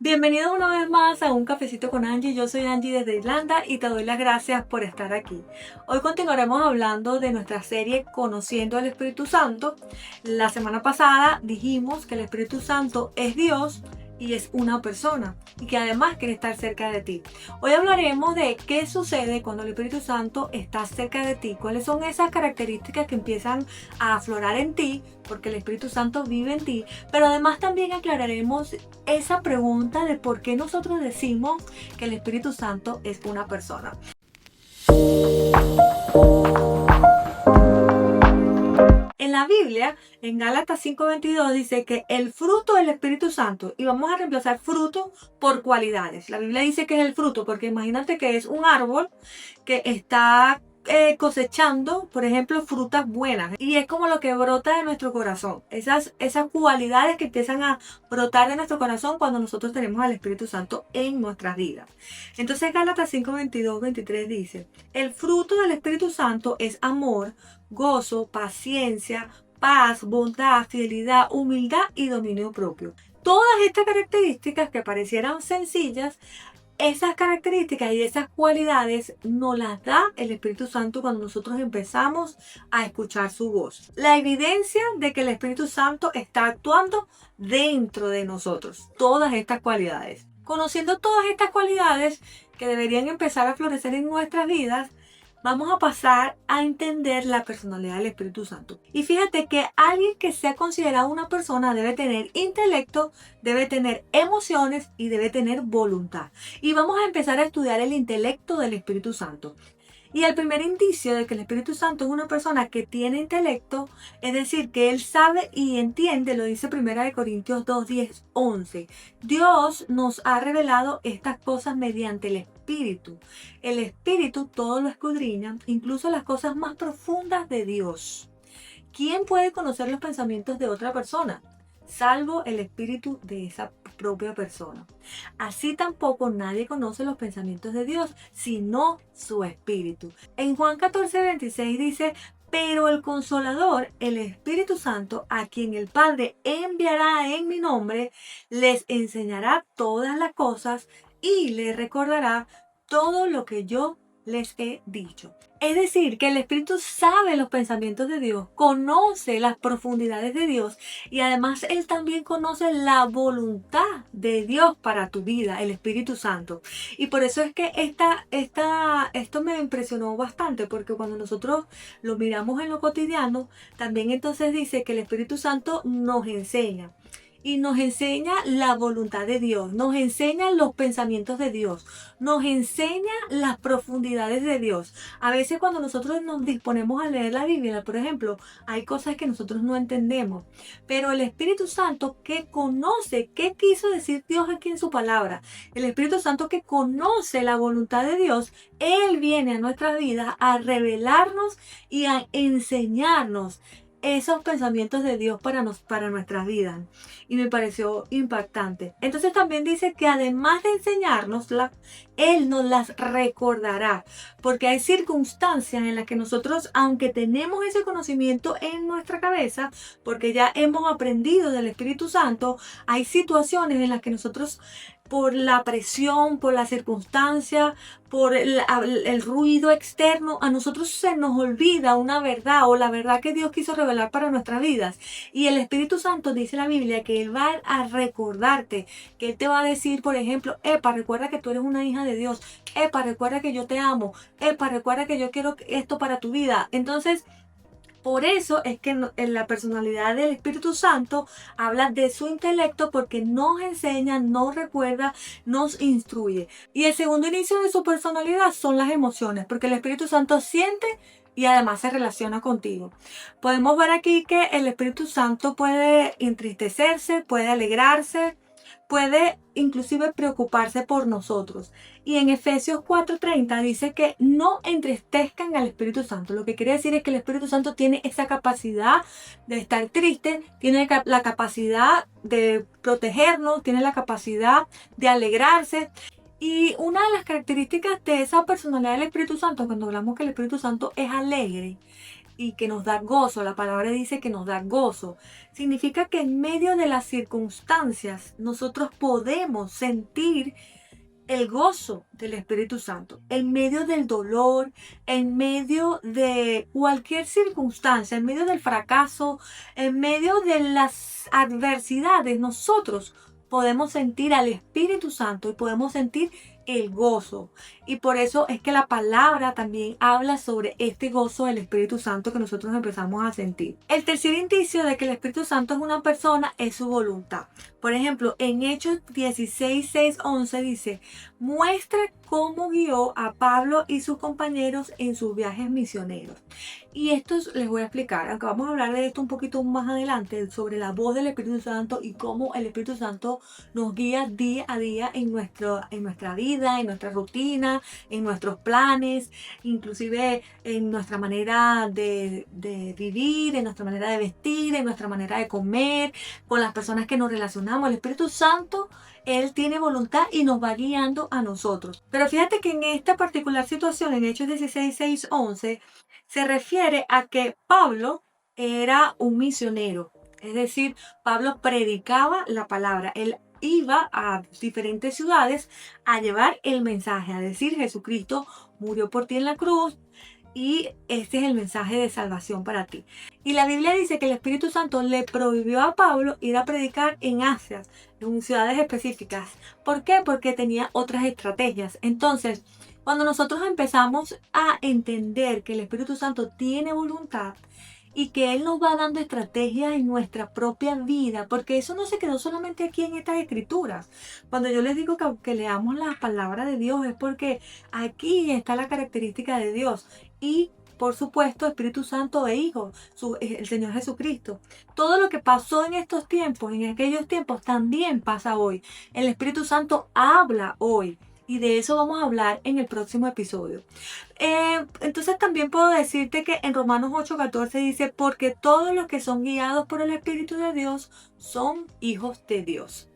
Bienvenido una vez más a Un Cafecito con Angie. Yo soy Angie desde Irlanda y te doy las gracias por estar aquí. Hoy continuaremos hablando de nuestra serie Conociendo al Espíritu Santo. La semana pasada dijimos que el Espíritu Santo es Dios y es una persona y que además quiere estar cerca de ti. Hoy hablaremos de qué sucede cuando el Espíritu Santo está cerca de ti, cuáles son esas características que empiezan a aflorar en ti porque el Espíritu Santo vive en ti, pero además también aclararemos esa pregunta de por qué nosotros decimos que el Espíritu Santo es una persona. En la Biblia, en Gálatas 5:22 dice que el fruto del Espíritu Santo, y vamos a reemplazar fruto por cualidades. La Biblia dice que es el fruto, porque imagínate que es un árbol que está cosechando, por ejemplo, frutas buenas. Y es como lo que brota de nuestro corazón. Esas cualidades que empiezan a brotar de nuestro corazón cuando nosotros tenemos al Espíritu Santo en nuestras vidas. Entonces Gálatas 5:22-23 dice, el fruto del Espíritu Santo es amor, gozo, paciencia, paz, bondad, fidelidad, humildad y dominio propio. Todas estas características que parecieran sencillas, esas características y esas cualidades nos las da el Espíritu Santo cuando nosotros empezamos a escuchar su voz. La evidencia de que el Espíritu Santo está actuando dentro de nosotros. Todas estas cualidades. Conociendo todas estas cualidades que deberían empezar a florecer en nuestras vidas, vamos a pasar a entender la personalidad del Espíritu Santo. Y fíjate que alguien que sea considerado una persona debe tener intelecto, debe tener emociones y debe tener voluntad. Y vamos a empezar a estudiar el intelecto del Espíritu Santo. Y el primer indicio de que el Espíritu Santo es una persona que tiene intelecto, es decir, que él sabe y entiende, lo dice 1 Corintios 2, 10, 11. Dios nos ha revelado estas cosas mediante el Espíritu. El Espíritu todo lo escudriña, incluso las cosas más profundas de Dios. ¿Quién puede conocer los pensamientos de otra persona? Salvo el espíritu de esa propia persona. Así tampoco nadie conoce los pensamientos de Dios, sino su espíritu. En Juan 14:26 dice, pero el Consolador, el Espíritu Santo, a quien el Padre enviará en mi nombre, les enseñará todas las cosas y les recordará todo lo que yo les he dicho. Es decir, que el Espíritu sabe los pensamientos de Dios, conoce las profundidades de Dios y además Él también conoce la voluntad de Dios para tu vida, el Espíritu Santo. Y por eso es que esto me impresionó bastante, porque cuando nosotros lo miramos en lo cotidiano, también entonces dice que el Espíritu Santo nos enseña. Y nos enseña la voluntad de Dios, nos enseña los pensamientos de Dios, nos enseña las profundidades de Dios. A veces cuando nosotros nos disponemos a leer la Biblia, por ejemplo, hay cosas que nosotros no entendemos, pero el Espíritu Santo que conoce qué quiso decir Dios aquí en su palabra, el Espíritu Santo que conoce la voluntad de Dios, Él viene a nuestras vidas a revelarnos y a enseñarnos esos pensamientos de Dios para nuestras vidas. Y me pareció impactante. Entonces también dice que además de enseñárnoslas, Él nos las recordará. Porque hay circunstancias en las que nosotros, aunque tenemos ese conocimiento en nuestra cabeza, porque ya hemos aprendido del Espíritu Santo, hay situaciones en las que nosotros, por la presión, por la circunstancia, por el ruido externo, a nosotros se nos olvida una verdad o la verdad que Dios quiso revelar para nuestras vidas. Y el Espíritu Santo dice en la Biblia que Él va a recordarte, que Él te va a decir, por ejemplo, epa, recuerda que tú eres una hija de Dios, epa, recuerda que yo te amo, epa, recuerda que yo quiero esto para tu vida. Entonces, por eso es que en la personalidad del Espíritu Santo habla de su intelecto, porque nos enseña, nos recuerda, nos instruye. Y el segundo inicio de su personalidad son las emociones, porque el Espíritu Santo siente y además se relaciona contigo. Podemos ver aquí que el Espíritu Santo puede entristecerse, puede alegrarse, puede inclusive preocuparse por nosotros. Y en Efesios 4:30 dice que no entristezcan al Espíritu Santo. Lo que quiere decir es que el Espíritu Santo tiene esa capacidad de estar triste, tiene la capacidad de protegernos, tiene la capacidad de alegrarse. Y una de las características de esa personalidad del Espíritu Santo, cuando hablamos que el Espíritu Santo es alegre, y que nos da gozo. La palabra dice que nos da gozo. Significa que en medio de las circunstancias nosotros podemos sentir el gozo del Espíritu Santo, en medio del dolor, en medio de cualquier circunstancia, en medio del fracaso, en medio de las adversidades, nosotros podemos sentir al Espíritu Santo y podemos sentir el gozo. Y por eso es que la palabra también habla sobre este gozo del Espíritu Santo que nosotros empezamos a sentir. El tercer indicio de que el Espíritu Santo es una persona es su voluntad. Por ejemplo, en Hechos 16, 6, 11 dice: muestra cómo guió a Pablo y sus compañeros en sus viajes misioneros. Y esto les voy a explicar, aunque vamos a hablar de esto un poquito más adelante, sobre la voz del Espíritu Santo y cómo el Espíritu Santo nos guía día a día en nuestra vida, en nuestra rutina, en nuestros planes, inclusive en nuestra manera de vivir, en nuestra manera de vestir, en nuestra manera de comer, con las personas que nos relacionamos. El Espíritu Santo, Él tiene voluntad y nos va guiando a nosotros. Pero fíjate que en esta particular situación, en Hechos 16, 6, 11, se refiere a que Pablo era un misionero. Es decir, Pablo predicaba la palabra. Él iba a diferentes ciudades a llevar el mensaje, a decir: Jesucristo murió por ti en la cruz y este es el mensaje de salvación para ti. Y la Biblia dice que el Espíritu Santo le prohibió a Pablo ir a predicar en Asia, en ciudades específicas. ¿Por qué? Porque tenía otras estrategias. Entonces, cuando nosotros empezamos a entender que el Espíritu Santo tiene voluntad y que Él nos va dando estrategias en nuestra propia vida, porque eso no se quedó solamente aquí en estas escrituras. Cuando yo les digo que leamos la palabra de Dios es porque aquí está la característica de Dios y por supuesto Espíritu Santo e Hijo, el Señor Jesucristo. Todo lo que pasó en estos tiempos, en aquellos tiempos, también pasa hoy. El Espíritu Santo habla hoy. Y de eso vamos a hablar en el próximo episodio. Entonces también puedo decirte que en Romanos 8:14 dice: porque todos los que son guiados por el Espíritu de Dios son hijos de Dios.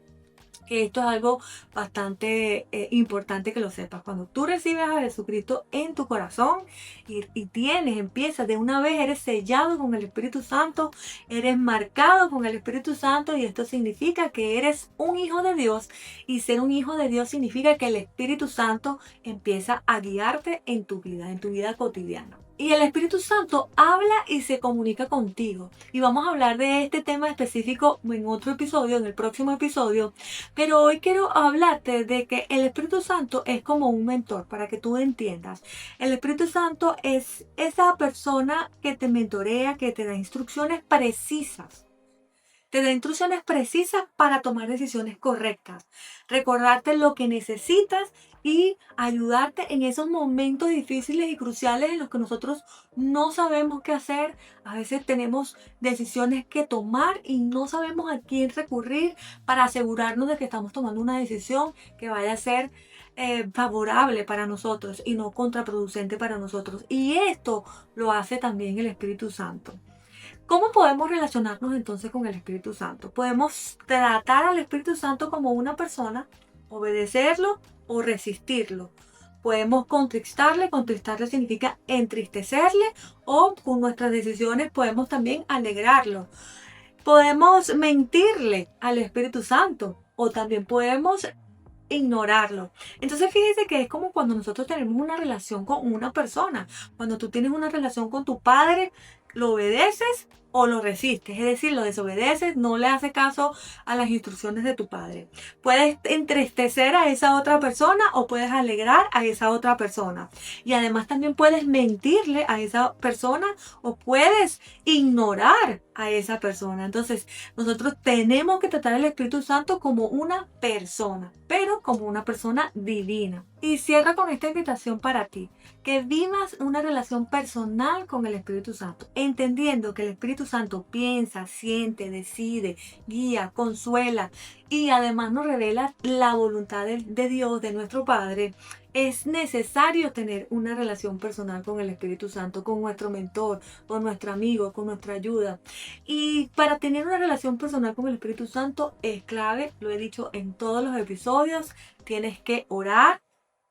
Que esto es algo bastante importante que lo sepas. Cuando tú recibes a Jesucristo en tu corazón empiezas de una vez, eres sellado con el Espíritu Santo, eres marcado con el Espíritu Santo, y esto significa que eres un hijo de Dios, y ser un hijo de Dios significa que el Espíritu Santo empieza a guiarte en tu vida cotidiana. Y el Espíritu Santo habla y se comunica contigo. Y vamos a hablar de este tema específico en otro episodio, en el próximo episodio. Pero hoy quiero hablarte de que el Espíritu Santo es como un mentor, para que tú entiendas. El Espíritu Santo es esa persona que te mentorea, que te da instrucciones precisas. Te da instrucciones precisas para tomar decisiones correctas, recordarte lo que necesitas y ayudarte en esos momentos difíciles y cruciales en los que nosotros no sabemos qué hacer. A veces tenemos decisiones que tomar y no sabemos a quién recurrir para asegurarnos de que estamos tomando una decisión que vaya a ser favorable para nosotros y no contraproducente para nosotros. Y esto lo hace también el Espíritu Santo. ¿Cómo podemos relacionarnos entonces con el Espíritu Santo? Podemos tratar al Espíritu Santo como una persona, obedecerlo o resistirlo. Podemos contristarle significa entristecerle, o con nuestras decisiones podemos también alegrarlo. Podemos mentirle al Espíritu Santo o también podemos ignorarlo. Entonces fíjese que es como cuando nosotros tenemos una relación con una persona. Cuando tú tienes una relación con tu padre, lo obedeces o lo resistes, es decir, lo desobedeces, no le haces caso a las instrucciones de tu padre. Puedes entristecer a esa otra persona o puedes alegrar a esa otra persona. Y además también puedes mentirle a esa persona o puedes ignorar a esa persona. Entonces, nosotros tenemos que tratar al Espíritu Santo como una persona, pero como una persona divina. Y cierra con esta invitación para ti, que vivas una relación personal con el Espíritu Santo, entendiendo que el Espíritu Santo piensa, siente, decide, guía, consuela y además nos revela la voluntad de Dios, de nuestro Padre. Es necesario tener una relación personal con el Espíritu Santo, con nuestro mentor, con nuestro amigo, con nuestra ayuda. Y para tener una relación personal con el Espíritu Santo es clave, lo he dicho en todos los episodios, tienes que orar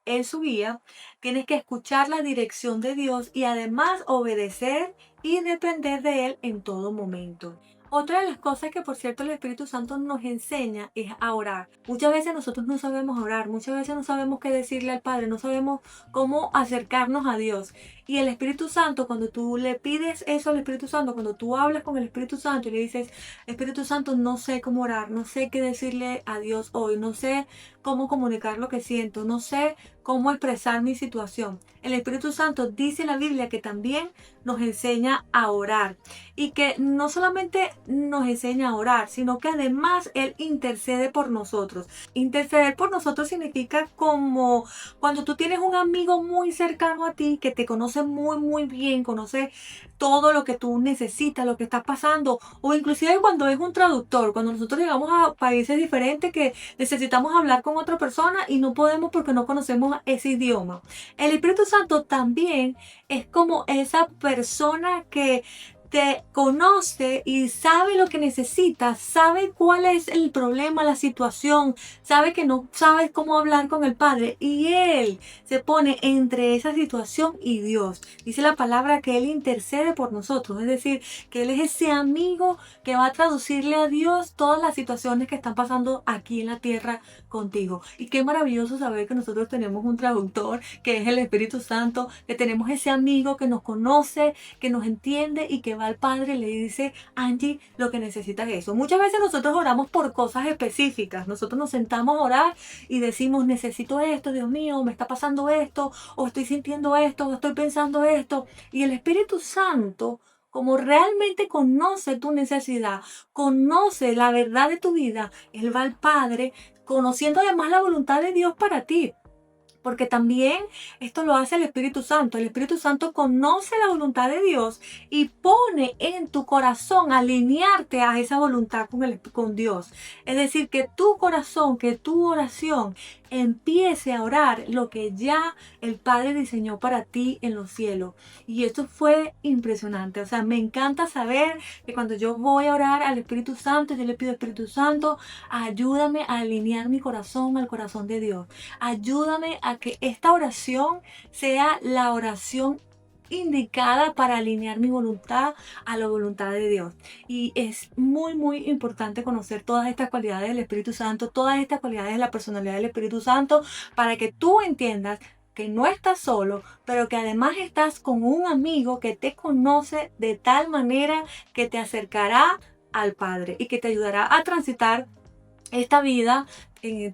en su guía, tienes que escuchar la dirección de Dios y además obedecer y depender de Él en todo momento. Otra de las cosas que, por cierto, el Espíritu Santo nos enseña es a orar. Muchas veces nosotros no sabemos orar, muchas veces no sabemos qué decirle al Padre, no sabemos cómo acercarnos a Dios. Y el Espíritu Santo, cuando tú le pides eso al Espíritu Santo, cuando tú hablas con el Espíritu Santo y le dices, Espíritu Santo, no sé cómo orar, no sé qué decirle a Dios hoy, no sé cómo comunicar lo que siento, no sé cómo expresar mi situación. El Espíritu Santo dice en la Biblia que también nos enseña a orar y que no solamente nos enseña a orar, sino que además Él intercede por nosotros. Interceder por nosotros significa como cuando tú tienes un amigo muy cercano a ti que te conoce muy bien, conoce todo lo que tú necesitas, lo que estás pasando, o inclusive cuando es un traductor, cuando nosotros llegamos a países diferentes que necesitamos hablar con otra persona y no podemos porque no conocemos ese idioma. El Espíritu Santo también es como esa persona que te conoce y sabe lo que necesitas, sabe cuál es el problema, la situación, sabe que no sabes cómo hablar con el Padre y Él se pone entre esa situación y Dios. Dice la palabra que Él intercede por nosotros, es decir, que Él es ese amigo que va a traducirle a Dios todas las situaciones que están pasando aquí en la tierra contigo. Y qué maravilloso saber que nosotros tenemos un traductor que es el Espíritu Santo, que tenemos ese amigo que nos conoce, que nos entiende y que va al Padre y le dice, Angie, lo que necesitas es eso. Muchas veces nosotros oramos por cosas específicas. Nosotros nos sentamos a orar y decimos, necesito esto, Dios mío, me está pasando esto, o estoy sintiendo esto, o estoy pensando esto. Y el Espíritu Santo, como realmente conoce tu necesidad, conoce la verdad de tu vida, Él va al Padre, conociendo además la voluntad de Dios para ti. Porque también esto lo hace el Espíritu Santo. El Espíritu Santo conoce la voluntad de Dios y pone en tu corazón alinearte a esa voluntad con Dios. Es decir, que tu corazón, que tu oración empiece a orar lo que ya el Padre diseñó para ti en los cielos. Y esto fue impresionante. O sea, me encanta saber que cuando yo voy a orar al Espíritu Santo, yo le pido, Espíritu Santo, ayúdame a alinear mi corazón al corazón de Dios. Ayúdame a que esta oración sea la oración indicada para alinear mi voluntad a la voluntad de Dios. Y es muy importante conocer todas estas cualidades del Espíritu Santo, todas estas cualidades de la personalidad del Espíritu Santo, para que tú entiendas que no estás solo, pero que además estás con un amigo que te conoce de tal manera que te acercará al Padre y que te ayudará a transitar esta vida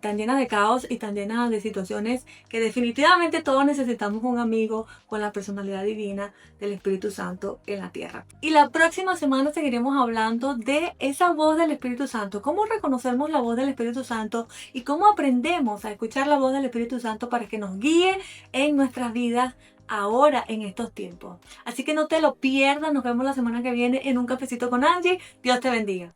tan llena de caos y tan llena de situaciones que definitivamente todos necesitamos un amigo con la personalidad divina del Espíritu Santo en la tierra. Y la próxima semana seguiremos hablando de esa voz del Espíritu Santo, cómo reconocemos la voz del Espíritu Santo y cómo aprendemos a escuchar la voz del Espíritu Santo para que nos guíe en nuestras vidas ahora en estos tiempos. Así que no te lo pierdas, nos vemos la semana que viene en Un Cafecito con Angie. Dios te bendiga.